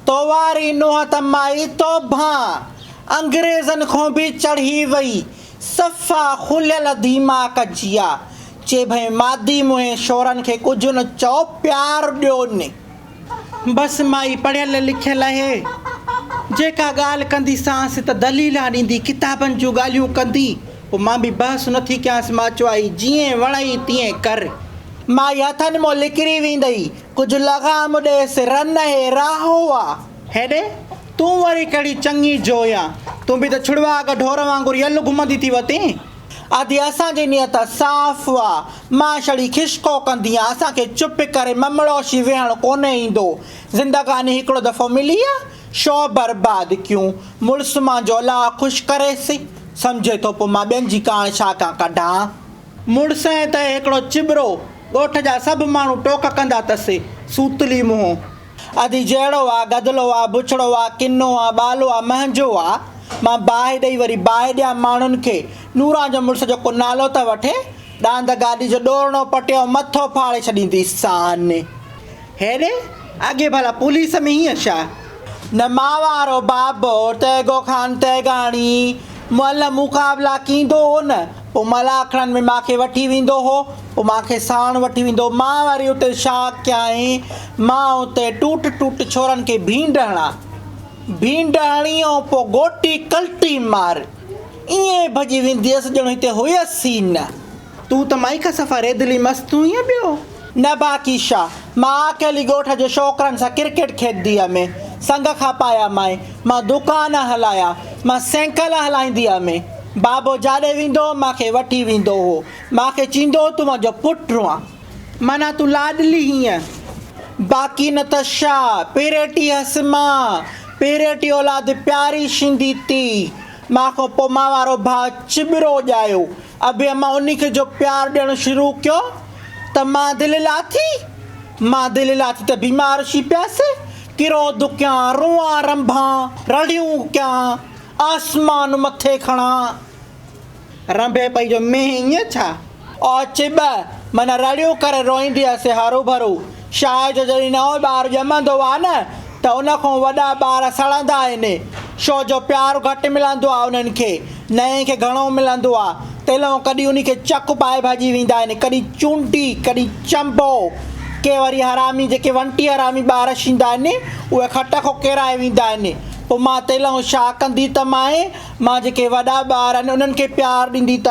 तोवारी नुंहं त माई तोभां अंग्रेज़नि खां बि चढ़ी वई, सफ़ा खुलियल दिमाग़ जी आहे। चए भई मादी मुंहिं शोरनि खे कुझु न चओ, प्यार ॾियो ने। बसि माई पढ़ियल लिखियल आहे, जेका ॻाल्हि कंदी सांस त दलीला ॾींदी, किताबनि जूं ॻाल्हियूं कंदी। पोइ मां बि बहस नथी कयांसि, मां चयो आई जीअं वणई तीअं कर। माई हथनि मां लिकिरी वेंदई, कुझु लॻाम ॾेसि, रन हे राहो आहे। हेॾे तूं वरी कहिड़ी चङी जोया, तूं बि त छुड़वा ढोर वांगुरु यल घुमंदी थी वती। आदि असांजी नियत साफ़ आहे, मां छड़ी खिशको कंदी आहियां, असांखे चुप करे ममड़ोशी वेहणु कोन ईंदो। ज़िंदगानी हिकिड़ो दफ़ो मिली आहे, शो बर्बाद कयूं। मुड़ुसु मां जो अलाह ख़ुशि करेसि, सम्झे थो पोइ मां ॿियनि जी कान छा कढां। मुड़ुस त हिकिड़ो चिबरो, ॻोठ जा सभु माण्हू टोक कंदा अथसि, सूतली मुंहुं। अदी जहिड़ो आहे, गदलो आहे, बुछड़ो आहे, किनो आहे, ॿालो आहे, महंजो आहे। मां बाहि ॾेई वरी बाहि ॾियां माण्हुनि खे। नूरां जो मुड़ुस जेको नालो त वठे, ॾांद गाॾी जो ॾोरणो पटियो मथो फाड़े छॾींदी सान। हेॾे अॻे भला पुलिस में हीअं छा, न मां वारो बाबो तैगो ख़ान तैगाणी मल मुक़ाबला कींदो हो न, पोइ मलाखड़नि में मूंखे वठी वेंदो हो, पोइ मूंखे साण वठी वेंदो। मां वरी उते छा कयां, मां उते टूट टूट छोरनि खे भींड हणी ऐं पोइ गोटी कल्टी मार, ईअं भॼी वेंदी हुअसि ॼणो हिते हुयसि न। तूं त माइक सफ़ा रेदली मस्तु ईअं ॿियो न। बाक़ी छा, मां अकेली ॻोठ जे छोकिरनि सां क्रिकेट खेॾंदी हुअमि, संग खां पाया मां दुकान हलाया, मां साइकिल हलाईंदी हुअमि। बाबो जाॾे वेंदो मूंखे वठी वेंदो हो, मूंखे चईंदो तूं मुंहिंजो पुटु आहे, माना तूं लाडली हीअं। बाक़ी न त छा, पेरेटी हस मां, पेरेटी औलाद प्यारी थींदी थी। मूंखां पोइ मां वारो भाउ चिबरो ॼायो, अबे मां उन खे जो प्यारु ॾियणु शुरू कयो त मां दिलि लाथी त बीमार थी पियसि। किरो दुकियां, रुआं रंभां, रड़ियूं कयां, आसमान मथे खणां। रंभे पई जो में ईअं छा, ओ चिब माना रड़ियूं करे रोईंदी हुअसि हरू भरू। शायदि जो जॾहिं नओं ॿारु ॼमंदो आहे न, त उनखां वॾा ॿार सड़ंदा आहिनि। छो जो प्यारु घटि मिलंदो आहे उन्हनि खे, नए खे घणो मिलंदो आहे। तेलो कॾहिं उन खे चक पाए भाॼी वेंदा आहिनि, कॾहिं चूंडी, कॾहिं चंबो। के वरी हरामी, जेके वंटी हरामी ॿार थींदा आहिनि, उहे खट खो किराए वेंदा आहिनि। पोइ मां तेलो छा कंदी त मां जेके वॾा ॿार आहिनि उन्हनि खे प्यारु ॾींदी त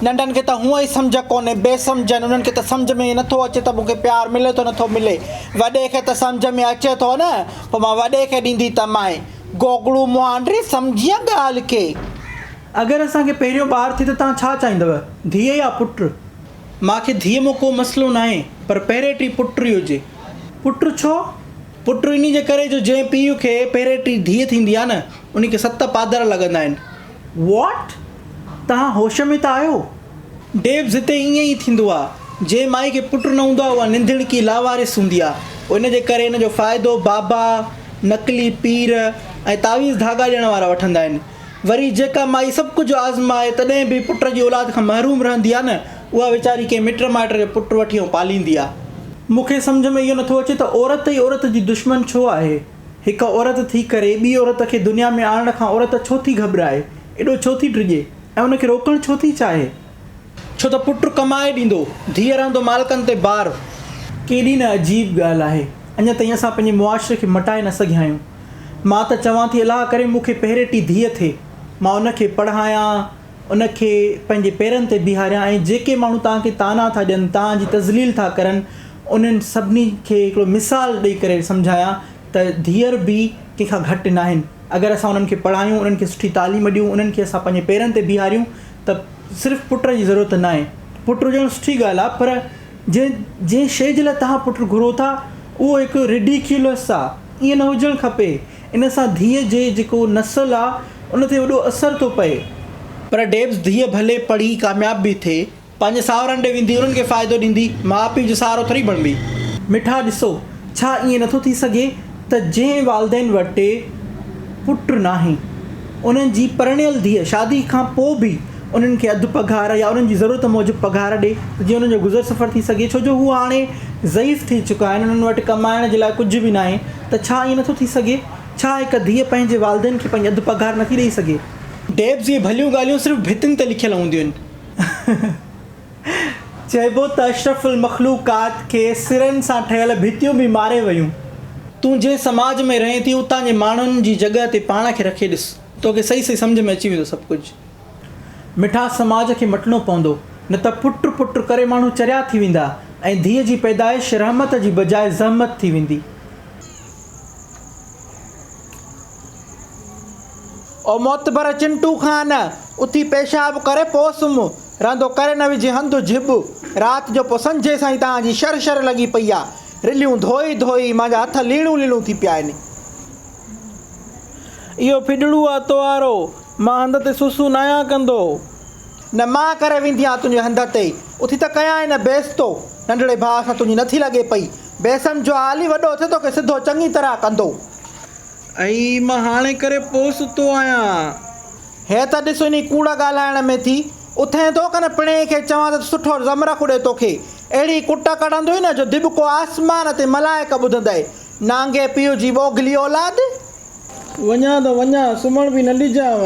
नंढनि खे त हूअं ई सम्झ कोन्हे, बेसम्झनि। उन्हनि खे त सम्झ में नथो अचे त मूंखे प्यारु मिले थो नथो मिले। वॾे खे त सम्झ में अचे थो न, पोइ मां वॾे खे ॾींदी त गोगड़ू मुहांडरी सम्झीअ ॻाल्हि खे। अगरि असांखे पहिरियों ॿारु थिए त तव्हां छा चाहींदव, धीअ या पुटु? मूंखे धीअ में को मसइलो न आहे, पर पहिरें पुटु ई हुजे। पुटु छो? पुटु इन जे करे जो जंहिं पीउ खे पहिरें धीअ थींदी आहे न, उन खे 7 पादर लॻंदा आहिनि। वॉट? तव्हां होश में त आहियो? डेव्स हिते ईअं ई थींदो आहे। जंहिं माई खे पुटु न हूंदो आहे उहा निंधड़की लावारिस हूंदी आहे। इन जे करे इन जो फ़ाइदो बाबा, नकली पीर ऐं तावीज़ धागा ॾियण वारा वठंदा आहिनि। वरी जेका माई सभु कुझु आज़माए तॾहिं बि पुट जी औलाद खां महरूम रहंदी आहे न, उहा वीचारी कंहिं मिट माइट खे पुटु वठी ऐं पालींदी आहे। मूंखे सम्झ में इहो नथो अचे त औरत ई औरत जी दुश्मन छो आहे। हिकु औरत थी करे ॿी औरत खे दुनिया में आणण खां औरत छो थी घबराए, एॾो छो थी ड्रिजे ऐं उनखे रोकणु छो थी चाहे? छो त पुटु कमाए ॾींदो, धीअ रहंदो मालिकनि ते बार। केॾी न अजीब ॻाल्हि आहे, अञा ताईं असां पंहिंजे मुआशिरे खे मटाए न सघिया आहियूं। मां त चवां थी अलाह करे मूंखे पहिरें धीअ थिए, मां उनखे पढ़ायां, उनखे पंहिंजे पेरनि ते बीहारियां, ऐं जेके माण्हू तव्हांखे ताना था ॾियनि, तव्हांजी तज़लील था करनि, उन्हनि सभिनी खे हिकिड़ो मिसाल ॾेई करे सम्झायां त धीअर बि कंहिंखां घटि न आहिनि। अगरि असां उन्हनि खे पढ़ायूं, उन्हनि खे सुठी तालीम ॾियूं, उन्हनि खे असां पंहिंजे पेरनि ते बीहारियूं, त सिर्फ़ु पुट जी ज़रूरत न आहे। पुटु हुजणु सुठी ॻाल्हि आहे, पर जंहिं शइ जे लाइ तव्हां पुटु घुरो था उहो हिकु रिडिक्यूलस आहे, ईअं न हुजणु खपे। इन सां धीअ जे जेको नस्ल आहे उन ते वॾो असरु थो पए। पर डेव्स, धीअ भले पढ़ी कामयाब बि थिए, पंहिंजे सावरनि ॾे वेंदी, उन्हनि खे फ़ाइदो ॾींदी, माउ पीउ जो सहारो थोरी बणबी। मिठा ॾिसो, छा ईअं नथो थी सघे त जंहिं वालदेन वटि पुटु न आहे, उन्हनि जी परिणियल धीअ शादी खां पोइ बि उन्हनि खे अधु पघार या उन्हनि जी ज़रूरत मूजिबि पघार ॾे, जीअं उन्हनि जो गुज़र सफ़र थी सघे। छो जो हू हाणे ज़ईफ़ थी चुका आहिनि, उन्हनि वटि कमाइण जे लाइ कुझु बि न आहे, त छा ईअं नथो थी सघे? छा हिकु धीअ पंहिंजे वालदेन खे पंहिंजी अधु पघार नथी ॾेई सघे? डेब्स जी भलियूं ॻाल्हियूं सिर्फ़ु भितियुनि ते लिखियल हूंदियूं आहिनि। चइबो त अशरफुल मख़लूक़ात खे सिरनि सां ठहियल भितियूं बि मारे वियूं। तूं जंहिं समाज में रहीं थी उतां जे माण्हुनि जी जॻह ते पाण खे रखे ॾिस, तोखे सही सही सम्झ में अची वेंदो सभु कुझु। मिठा समाज खे मटिणो पवंदो, न त पुट पुट करे माण्हू चरिया थी वेंदा ऐं धीअ जी पैदाइश रहमत जी बजाए ज़हमत थी वेंदी। ओ मोतबर चिंटू ख़ान, उथी पेशाब करे पोइ सुम्ह, रंदो करे न विझी हंधु झिब। राति जो पोइ संझे सां ई तव्हांजी शर शर लॻी पई आहे, रिलियूं धोई धोई मुंहिंजा हथ लीणूं लीणूं थी पिया आहिनि। इहो फिडड़ू आहे तोवारो, मां हंध ते सुसु न आहियां कंदो। न मां करे वेंदी आहियां तुंहिंजे हंध ते, उथी त कयां न बेस्तो। नंढड़े भाउ सां तुंहिंजी नथी लॻे पई, बेसम जो हाली वॾो थिए तोखे सिधो चङी तरह कंदो। ऐं मां हाणे करे पोइ सुतो आहियां। हे त ॾिसो इन कूड़ ॻाल्हाइण में थी, उथे थो कन पिणे खे चवां त सुठो ज़मरख उॾे तोखे, अहिड़ी कुट कढंदो न जो दिबको आसमान ते मलाइक ॿुधंदे, नांगे पीउ जी बोगली औलाद। वञा त वञा, सुम्हण बि न ॾिजांव।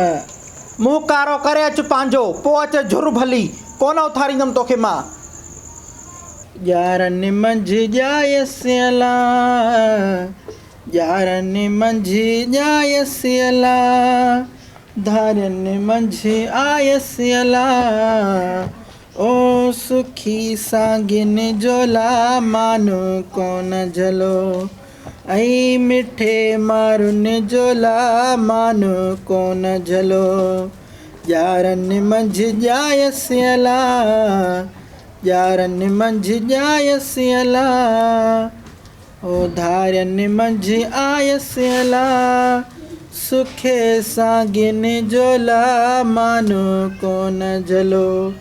मुंहुं कारो करे अचु पंहिंजो, पोइ अच झुर भली, कोन उथारींदुमि तोखे मां। यारनि मंझि ॼायसि अला, यारनि मंझि ॼायसि अला, धारनि मंझि आयसि अला। ओ सुखी सागिन जोला मानो कोन झलो, ऐं मिठे मारुनि जोला मानो कोन झलो। यारनि मंझि ॼायसि अला, यारनि मंझि ॼायसि अला। ओ धारनि मंझि आयसि अला, सुखे सागिन जोला मानो कोन झलो,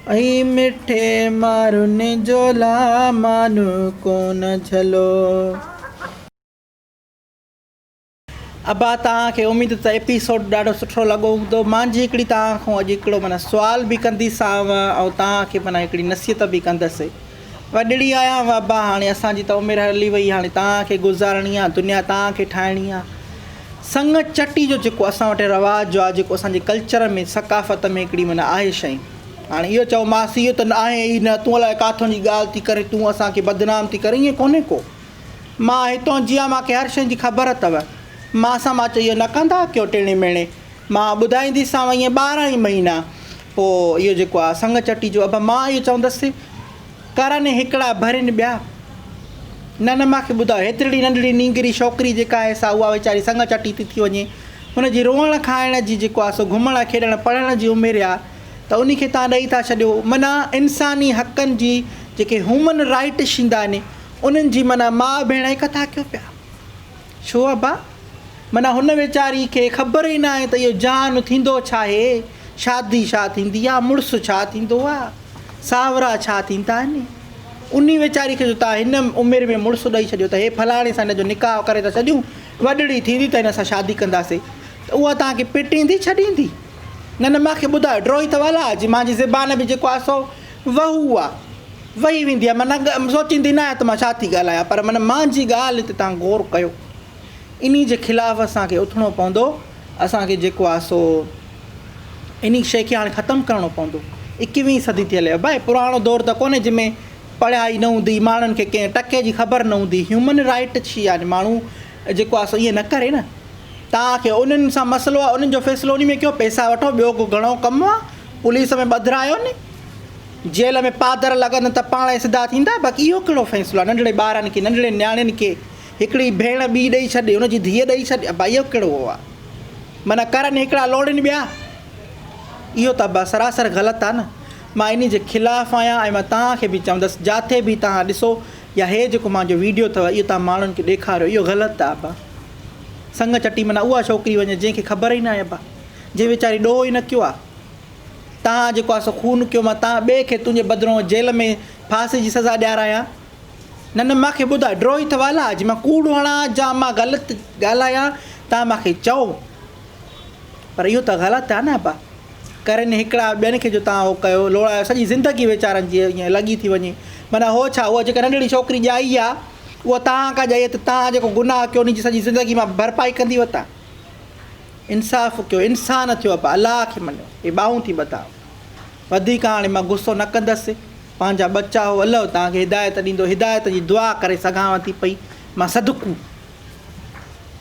ऐं मिठे मारुनि जोला मानो कोन झलो। अबा तव्हांखे उमेद त एपिसोड ॾाढो सुठो लॻो हूंदो। मुंहिंजी हिकिड़ी तव्हां खां अॼु हिकिड़ो माना सुवाल बि कंदीसांव ऐं तव्हांखे माना हिकिड़ी नसीहत बि कंदसि। वॾड़ी आहियां अबा, हाणे असांजी त उमिरि हली वई, हाणे तव्हांखे गुज़ारणी आहे, दुनिया तव्हांखे ठाहिणी आहे। संग चटी जो जेको असां वटि रवाजु आहे, जेको असांजे कल्चर में सकाफ़त में हिकिड़ी माना आहे शइ। हाणे इहो चओ मासी इहो त न आहे ई न, तूं अलाए किथां जी ॻाल्हि थी करे, तूं असांखे बदनाम थी करे, ईअं कोन्हे को। मां हितां जी आहियां, मूंखे हर शइ जी ख़बर अथव। मां सां मां चयो न कंदा कयो टेणे मेणे, मां ॿुधाईंदीसांव ईअं 12 ई महीना पोइ इहो जेको आहे संग चटी जो। अब मां इहो चवंदसि करनि हिकिड़ा भरिनि ॿिया। न न मूंखे ॿुधायो, हेतिरी नंढड़ी नींगरी छोकिरी जेका आहे सा उहा वीचारी संग चटी थी वञे, हुनजी रोअण खाइण जी जेको आहे सो घुमण खेॾण पढ़ण जी उमिरि आहे, त उन खे तव्हां ॾेई था छॾियो। माना इंसानी हक़नि जी जेके ह्यूमन राइट्स थींदा आहिनि, उन्हनि जी माना माउ भेण हिकु था कयो पिया। छो अबा? माना हुन वीचारी खे ख़बर ई न आहे त इहो जान थींदो छा आहे, शादी छा थींदी आहे, मुड़ुसु छा थींदो आहे, सावरा छा थींदा आहिनि। उन वीचारी खे जो तव्हां हिन उमिरि में मुड़ुसु ॾेई छॾियो त हे फलाणे सां हिन जो निकाह करे था छॾियूं, वॾड़ी थींदी त हिन सां शादी कंदासीं, त उहा तव्हांखे पिटींदी छॾींदी? न न मूंखे ॿुधायो, ड्रोई त वाला अॼु मुंहिंजी ज़बान बि जेको आहे सो वहू आहे, वही वेंदी आहे। माना सोचींदी न आहे त मां छा थी ॻाल्हायां, पर माना मुंहिंजी ॻाल्हि ते तव्हां गौर कयो। इन जे ख़िलाफ़ु असांखे उथिणो पवंदो। असांखे जेको आहे सो इन शइ खे हाणे ख़तमु करिणो पवंदो। 21वीं सदी थी हले भाई, पुराणो दौरु त कोन्हे जंहिंमें पढ़ाई न हूंदी, माण्हुनि खे कंहिं टके जी ख़बर न हूंदी। ह्यूमन राइट थी आहे, माण्हू जेको आहे सो ईअं न करे न। तव्हांखे उन्हनि सां मसइलो आहे, उन्हनि जो फ़ैसिलो उन में कयो, पैसा वठो, ॿियो को घणो कमु आहे, पुलिस में ॿधायो न, जेल में पादर लॻनि त पाण ई सिधा थींदा। बाक़ी इहो कहिड़ो फ़ैसिलो आहे? नंढड़े ॿारनि खे, नंढड़े नियाणियुनि खे हिकिड़ी भेण ॿी ॾेई छॾे, हुनजी धीअ ॾेई छॾे, भाई इहो कहिड़ो आहे? माना करनि हिकिड़ा लोड़नि ॿिया, इहो त बसि सरासर ग़लति आहे न। मां इन जे ख़िलाफ़ु आहियां ऐं मां तव्हांखे बि चवंदसि, जिथे बि तव्हां ॾिसो या हे जेको मुंहिंजो वीडियो अथव इहो तव्हां माण्हुनि खे ॾेखारियो, इहो ग़लति आहे। अबा संग चटी माना उहा छोकिरी वञे जंहिंखे ख़बर ई न आहे, अबा जंहिं वीचारी ॾोहो ई न कयो आहे। तव्हां जेको आहे सो खून कयो, मां तव्हां ॿिए खे तुंहिंजे बदिरां जेल में फांसी जी सज़ा ॾियारायां? न न मूंखे ॿुधायो, ड्रोई त वाला अॼु मां कूड़ हणां जा मां ग़लति ॻाल्हायां, तव्हां मूंखे चओ, पर इहो त ग़लति आहे न। अबा करनि हिकिड़ा ॿियनि खे जो तव्हां उहो कयो, लोड़ायो, सॼी ज़िंदगी वीचारनि जी ईअं लॻी थी वञे। माना हो छा उहा जेका नंढड़ी छोकिरी ॼाई आहे उहा तव्हां खां ॼाई त तव्हां जेको गुनाह कयो उनजी सॼी ज़िंदगी मां भरपाई कंदी वता इंसाफ़ कयो इंसान थियो आहे अलाह खे मञो हे ॿाहूं थी ॿधायो वधीक हाणे मां गुस्सो न कंदसि पंहिंजा बचा हो अलाह तव्हांखे हिदायत ॾींदो हिदायत जी दुआ करे सघांव थी पई मां सदकू